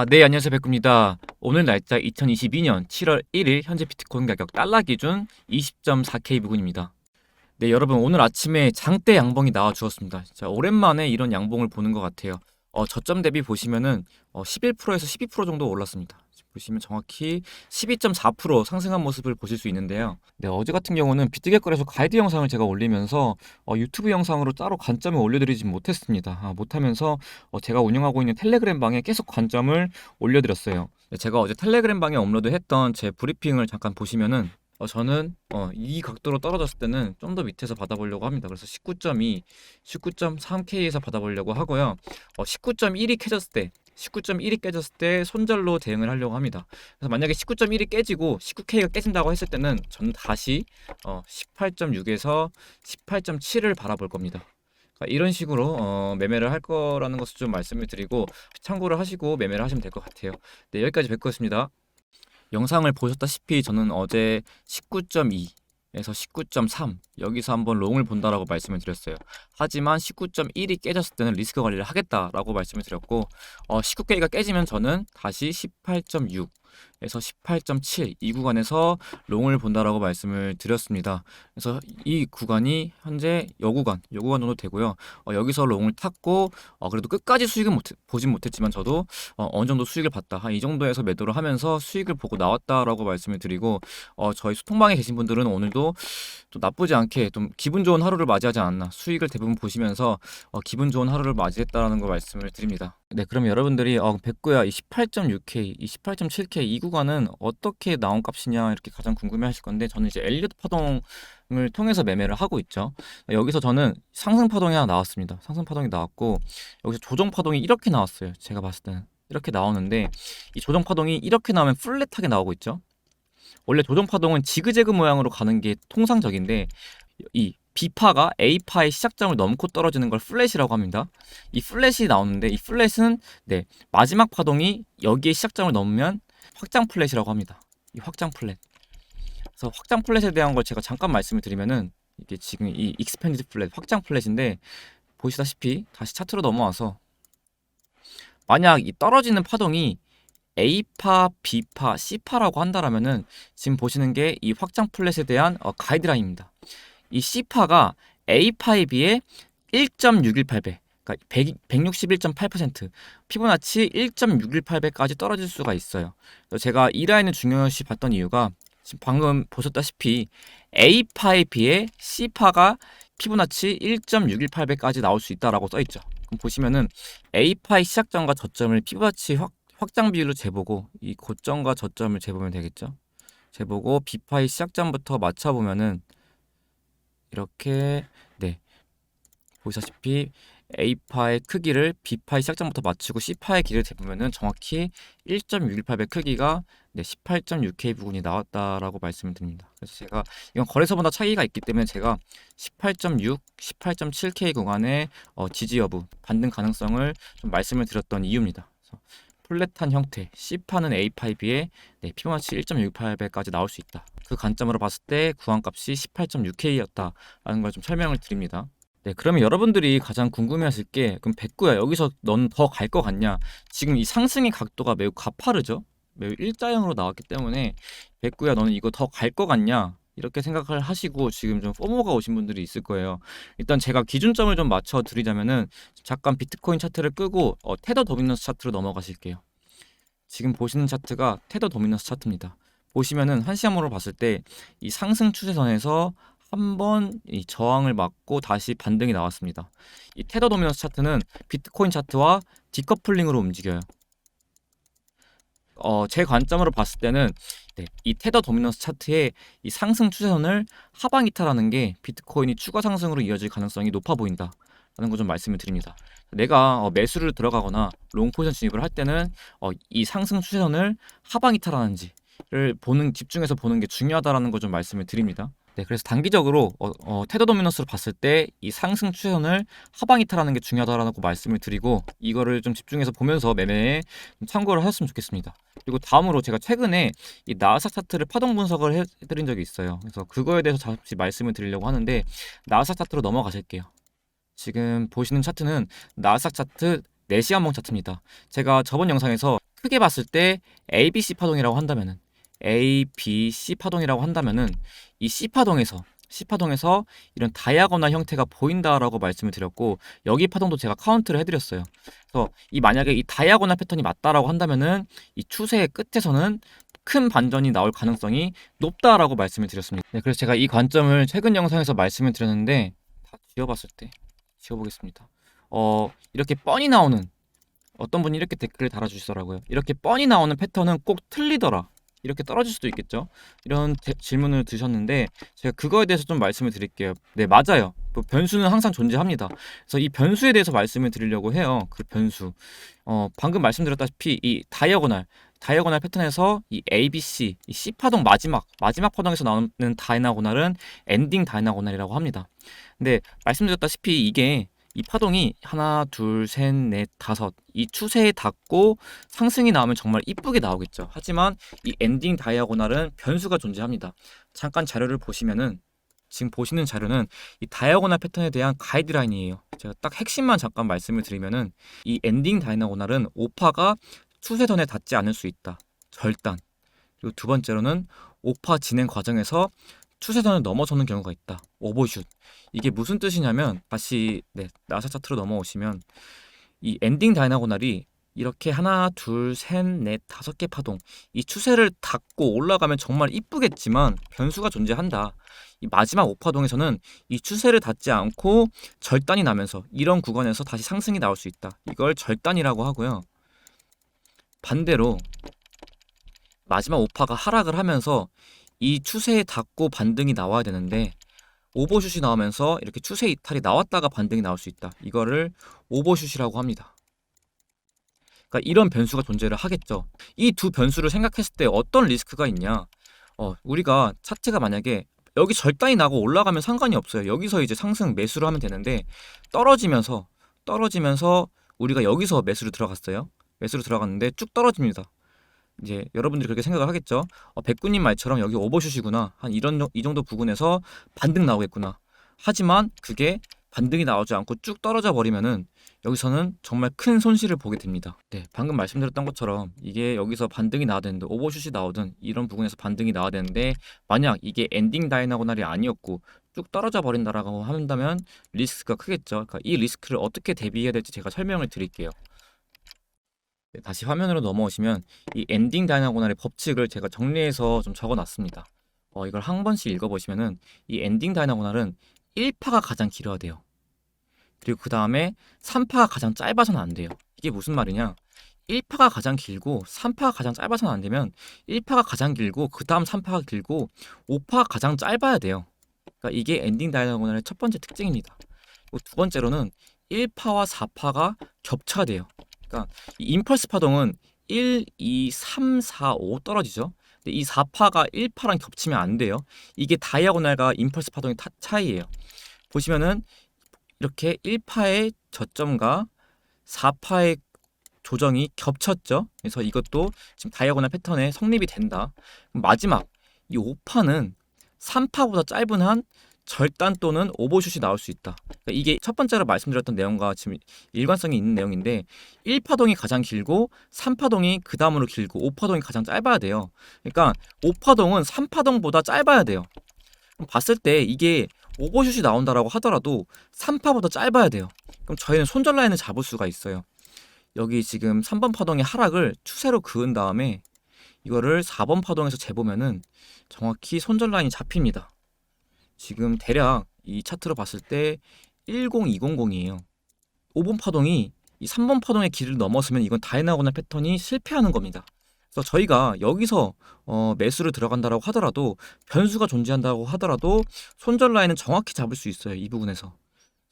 네, 안녕하세요. 백구입니다. 오늘 날짜 2022년 7월 1일 현재 비트코인 가격 달러 기준 20.4K 부근입니다. 네, 여러분 오늘 아침에 장대 양봉이 나와 주었습니다. 진짜 오랜만에 이런 양봉을 보는 것 같아요. 저점 대비 보시면은 11%에서 12% 정도 올랐습니다. 지금 보시면 정확히 12.4% 상승한 모습을 보실 수 있는데요. 네, 어제 같은 경우는 비트겟거래소 가이드 영상을 제가 올리면서 유튜브 영상으로 따로 관점을 올려드리지 못했습니다. 못하면서 제가 운영하고 있는 텔레그램 방에 계속 관점을 올려드렸어요. 네, 제가 어제 텔레그램 방에 업로드했던 제 브리핑을 잠깐 보시면은 저는 이 각도로 떨어졌을 때는 좀 더 밑에서 받아보려고 합니다. 그래서 19.2, 19.3K에서 받아보려고 하고요. 19.1이 깨졌을 때, 19.1이 깨졌을 때 손절로 대응을 하려고 합니다. 그래서 만약에 19.1이 깨지고 19K가 깨진다고 했을 때는 저는 다시 18.6에서 18.7을 바라볼 겁니다. 그러니까 이런 식으로 매매를 할 거라는 것을 좀 말씀을 드리고 참고를 하시고 매매를 하시면 될 것 같아요. 네, 여기까지 뵙겠습니다. 영상을 보셨다시피 저는 어제 19.2에서 19.3 여기서 한번 롱을 본다라고 말씀을 드렸어요. 하지만 19.1이 깨졌을 때는 리스크 관리를 하겠다라고 말씀을 드렸고 19K가 깨지면 저는 다시 18.6에서 18.7 이 구간에서 롱을 본다라고 말씀을 드렸습니다. 그래서 이 구간이 현재 요 구간 정도 되고요. 여기서 롱을 탔고 그래도 끝까지 수익은 보진 못했지만 저도 어느 정도 수익을 봤다. 한 이 정도에서 매도를 하면서 수익을 보고 나왔다라고 말씀을 드리고 저희 소통방에 계신 분들은 오늘도 또 나쁘지 않게 좀 기분 좋은 하루를 맞이하지 않았나. 수익을 대부분 보시면서 기분 좋은 하루를 맞이했다라는 거 말씀을 드립니다. 네, 그러면 여러분들이 백구야 이 18.6K, 이 18.7K 이 구간은 어떻게 나온 값이냐 이렇게 가장 궁금해하실 건데 저는 이제 엘리어트 파동을 통해서 매매를 하고 있죠. 여기서 저는 상승 파동이 하나 나왔습니다. 상승 파동이 나왔고 여기서 조정 파동이 이렇게 나왔어요. 제가 봤을 때는 이렇게 나오는데 이 조정 파동이 이렇게 나오면 플랫하게 나오고 있죠. 원래 조정 파동은 지그재그 모양으로 가는 게 통상적인데 이 B파가 A파의 시작점을 넘고 떨어지는 걸 플랫이라고 합니다. 이 플랫이 나오는데 이 플랫은 마지막 파동이 여기에 시작점을 넘으면 확장 플랫이라고 합니다. 이 확장 플랫. 그래서 확장 플랫에 대한 걸 제가 잠깐 말씀을 드리면은 이게 지금 이 익스펜디드 플랫, 확장 플랫인데 보시다시피 다시 차트로 넘어와서 만약 이 떨어지는 파동이 A파, B파, C파라고 한다라면은 지금 보시는 게 이 확장 플랫에 대한 가이드라인입니다. 이 C파가 A파에 비해 1.618배, 그러니까 161.8%, 피보나치 1.618배까지 떨어질 수가 있어요. 그래서 제가 이 라인을 중요시 봤던 이유가 지금 방금 보셨다시피 A파에 비해 C파가 피보나치 1.618배까지 나올 수 있다라고 써 있죠. 그럼 보시면은 A파의 시작점과 저점을 피보나치 확장 비율로 재보고 이 고점과 저점을 재보면 되겠죠. 재보고 B파의 시작점부터 맞춰보면은 이렇게 보시다시피 A파의 크기를 B파의 시작점부터 맞추고 C파의 길을 재보면은 정확히 1.618배 크기가 18.6K 부근이 나왔다라고 말씀을 드립니다. 그래서 제가 이건 거래소마다 차이가 있기 때문에 제가 18.6, 18.7K 구간의 지지 여부, 반등 가능성을 좀 말씀을 드렸던 이유입니다. 그래서 플랫한 형태, C파는 A파에 비해 피보나치 1.618배까지 나올 수 있다. 그 관점으로 봤을 때 구간값이 18.6K였다라는 걸 좀 설명을 드립니다. 네, 그러면 여러분들이 가장 궁금해하실 게 그럼 백구야 여기서 넌 더 갈 것 같냐? 지금 이 상승의 각도가 매우 가파르죠? 매우 일자형으로 나왔기 때문에 백구야 너는 이거 더 갈 것 같냐? 이렇게 생각을 하시고 지금 좀 포모가 오신 분들이 있을 거예요. 일단 제가 기준점을 좀 맞춰 드리자면은 잠깐 비트코인 차트를 끄고 테더 도미넌스 차트로 넘어가실게요. 지금 보시는 차트가 테더 도미넌스 차트입니다. 보시면은 한시간으로 봤을 때 이 상승 추세선에서 한번 이 저항을 맞고 다시 반등이 나왔습니다. 이 테더 도미넌스 차트는 비트코인 차트와 디커플링으로 움직여요. 제 관점으로 봤을 때는 이 테더 도미넌스 차트의 이 상승 추세선을 하방 이탈하는 게 비트코인이 추가 상승으로 이어질 가능성이 높아 보인다. 라는 거 좀 말씀을 드립니다. 내가 매수를 들어가거나 롱 포지션 진입을 할 때는 이 상승 추세선을 하방 이탈하는지를 집중해서 보는 게 중요하다라는 거 좀 말씀을 드립니다. 네, 그래서 단기적으로 테더 도미넌스로 봤을 때 이 상승 추세선을 하방 이탈하는 게 중요하다라고 말씀을 드리고 이거를 좀 집중해서 보면서 매매에 좀 참고를 하셨으면 좋겠습니다. 그리고 다음으로 제가 최근에 이 나스닥 차트를 파동 분석을 해드린 적이 있어요. 그래서 그거에 대해서 잠시 말씀을 드리려고 하는데 나스닥 차트로 넘어가실게요. 지금 보시는 차트는 나스닥 차트 4시간봉 차트입니다. 제가 저번 영상에서 크게 봤을 때 ABC 파동이라고 한다면은 ABC 파동이라고 한다면은 이 C파동에서 이런 다이아고널 형태가 보인다라고 말씀을 드렸고, 여기 파동도 제가 카운트를 해드렸어요. 그래서 만약에 이 다이아고널 패턴이 맞다라고 한다면은 이 추세의 끝에서는 큰 반전이 나올 가능성이 높다라고 말씀을 드렸습니다. 네, 그래서 제가 이 관점을 최근 영상에서 말씀을 드렸는데, 다 지워봤을 때 지워보겠습니다. 이렇게 뻔히 나오는, 어떤 분이 이렇게 댓글을 달아주시더라고요. 이렇게 뻔히 나오는 패턴은 꼭 틀리더라, 이렇게 떨어질 수도 있겠죠. 이런 질문을 드셨는데 제가 그거에 대해서 좀 말씀을 드릴게요. 네, 맞아요. 또 변수는 항상 존재합니다. 그래서 이 변수에 대해서 말씀을 드리려고 해요. 그 변수. 방금 말씀드렸다시피 이 다이아고널 패턴에서 이 ABC, 이 C파동 마지막 파동에서 나오는 다이아고널은 엔딩 다이아고널이라고 합니다. 근데 말씀드렸다시피 이 파동이 하나, 둘, 셋, 넷, 다섯, 이 추세에 닿고 상승이 나오면 정말 이쁘게 나오겠죠. 하지만 이 엔딩 다이아고널은 변수가 존재합니다. 잠깐 자료를 보시면은, 지금 보시는 자료는 이 다이아고널 패턴에 대한 가이드라인이에요. 제가 딱 핵심만 잠깐 말씀을 드리면은, 이 엔딩 다이아고널은 오파가 추세선에 닿지 않을 수 있다, 절단. 그리고 두 번째로는 오파 진행 과정에서 추세선을 넘어서는 경우가 있다, 오버슛. 이게 무슨 뜻이냐면, 다시 나사 차트로 넘어오시면 이 엔딩 다이아고널이 이렇게 하나, 둘, 셋, 넷, 5개 파동, 이 추세를 닫고 올라가면 정말 이쁘겠지만 변수가 존재한다. 이 마지막 5파동에서는 이 추세를 닫지 않고 절단이 나면서 이런 구간에서 다시 상승이 나올 수 있다. 이걸 절단이라고 하고요. 반대로 마지막 5파가 하락을 하면서 이 추세에 닿고 반등이 나와야 되는데 오버슛이 나오면서 이렇게 추세 이탈이 나왔다가 반등이 나올 수 있다. 이거를 오버슛이라고 합니다. 그러니까 이런 변수가 존재를 하겠죠. 이 두 변수를 생각했을 때 어떤 리스크가 있냐? 우리가 차트가 만약에 여기 절단이 나고 올라가면 상관이 없어요. 여기서 이제 상승 매수를 하면 되는데, 떨어지면서 우리가 여기서 매수를 들어갔어요. 매수를 들어갔는데 쭉 떨어집니다. 이제 여러분들이 그렇게 생각을 하겠죠. 백구님 말처럼 여기 오버슛이구나, 한 이 정도 부근에서 반등 나오겠구나. 하지만 그게 반등이 나오지 않고 쭉 떨어져 버리면은 여기서는 정말 큰 손실을 보게 됩니다. 네, 방금 말씀드렸던 것처럼 이게 여기서 반등이 나와야 되는데, 오버슛이 나오든 이런 부분에서 반등이 나와야 되는데, 만약 이게 엔딩 다이아고널이 아니었고 쭉 떨어져 버린다라고 한다면 리스크가 크겠죠. 그러니까 이 리스크를 어떻게 대비해야 될지 제가 설명을 드릴게요. 네, 다시 화면으로 넘어오시면 이 엔딩 다이아고널의 법칙을 제가 정리해서 좀 적어놨습니다. 이걸 한 번씩 읽어보시면은, 이 엔딩 다이아고널은 1파가 가장 길어야 돼요. 그리고 그 다음에 3파가 가장 짧아서는 안 돼요. 이게 무슨 말이냐? 1파가 가장 길고 3파가 가장 짧아서는 안 되면, 1파가 가장 길고 그 다음 3파가 길고 5파가 가장 짧아야 돼요. 그러니까 이게 엔딩 다이아고널의 첫 번째 특징입니다. 그리고 두 번째로는 1파와 4파가 겹쳐야 돼요. 그러니까 이 임펄스 파동은 1, 2, 3, 4, 5 떨어지죠. 근데 이 4파가 1파랑 겹치면 안 돼요. 이게 다이아고널과 임펄스 파동의 차이예요. 보시면은 이렇게 1파의 저점과 4파의 조정이 겹쳤죠. 그래서 이것도 지금 다이아고널 패턴에 성립이 된다. 마지막 이 5파는 3파보다 짧은 한 절단 또는 오버슛이 나올 수 있다. 그러니까 이게 첫 번째로 말씀드렸던 내용과 지금 일관성이 있는 내용인데, 1파동이 가장 길고 3파동이 그 다음으로 길고 5파동이 가장 짧아야 돼요. 그러니까 5파동은 3파동보다 짧아야 돼요. 그럼 봤을 때 이게 오버슛이 나온다라고 하더라도 3파보다 짧아야 돼요. 그럼 저희는 손절 라인을 잡을 수가 있어요. 여기 지금 3번 파동의 하락을 추세로 그은 다음에 이거를 4번 파동에서 재보면은 정확히 손절 라인이 잡힙니다. 지금 대략 이 차트로 봤을 때 10200이에요. 5번 파동이 이 3번 파동의 길을 넘었으면 이건 다이아고널 패턴이 실패하는 겁니다. 그래서 저희가 여기서 매수를 들어간다라고 하더라도, 변수가 존재한다고 하더라도 손절 라인은 정확히 잡을 수 있어요. 이 부분에서.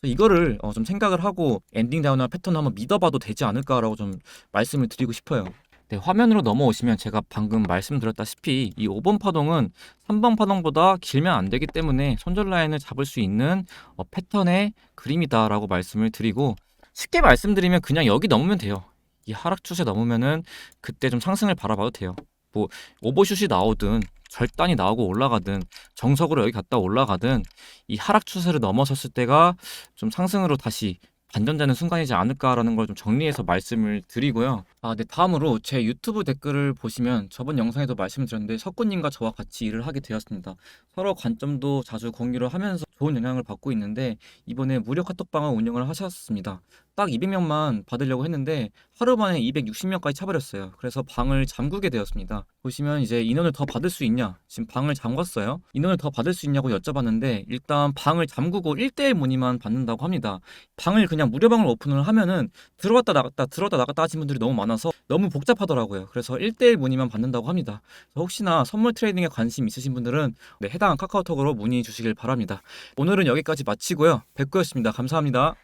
이거를 좀 생각을 하고 엔딩 다이아고널 패턴을 한번 믿어봐도 되지 않을까라고 좀 말씀을 드리고 싶어요. 네, 화면으로 넘어오시면 제가 방금 말씀드렸다시피 이 5번 파동은 3번 파동보다 길면 안 되기 때문에 손절 라인을 잡을 수 있는 패턴의 그림이다라고 말씀을 드리고, 쉽게 말씀드리면 그냥 여기 넘으면 돼요. 이 하락 추세 넘으면은 그때 좀 상승을 바라봐도 돼요. 뭐 오버슛이 나오든 절단이 나오고 올라가든 정석으로 여기 갔다 올라가든, 이 하락 추세를 넘어섰을 때가 좀 상승으로 다시 반전되는 순간이지 않을까라는 걸 좀 정리해서 말씀을 드리고요. 네, 다음으로 제 유튜브 댓글을 보시면 저번 영상에도 말씀드렸는데 석구님과 저와 같이 일을 하게 되었습니다. 서로 관점도 자주 공유를 하면서 좋은 영향을 받고 있는데 이번에 무료 카톡방을 운영을 하셨습니다. 딱 200명만 받으려고 했는데 하루 만에 260명까지 차버렸어요. 그래서 방을 잠그게 되었습니다. 보시면 이제 인원을 더 받을 수 있냐? 지금 방을 잠궜어요. 인원을 더 받을 수 있냐고 여쭤봤는데 일단 방을 잠그고 1대1 문의만 받는다고 합니다. 방을 그냥 무료방을 오픈을 하면은 들어왔다 나갔다 들어왔다 나갔다 하신 분들이 너무 많아서 너무 복잡하더라고요. 그래서 1대1 문의만 받는다고 합니다. 그래서 혹시나 선물 트레이딩에 관심 있으신 분들은 네, 해당 카카오톡으로 문의 주시길 바랍니다. 오늘은 여기까지 마치고요. 백구였습니다. 감사합니다.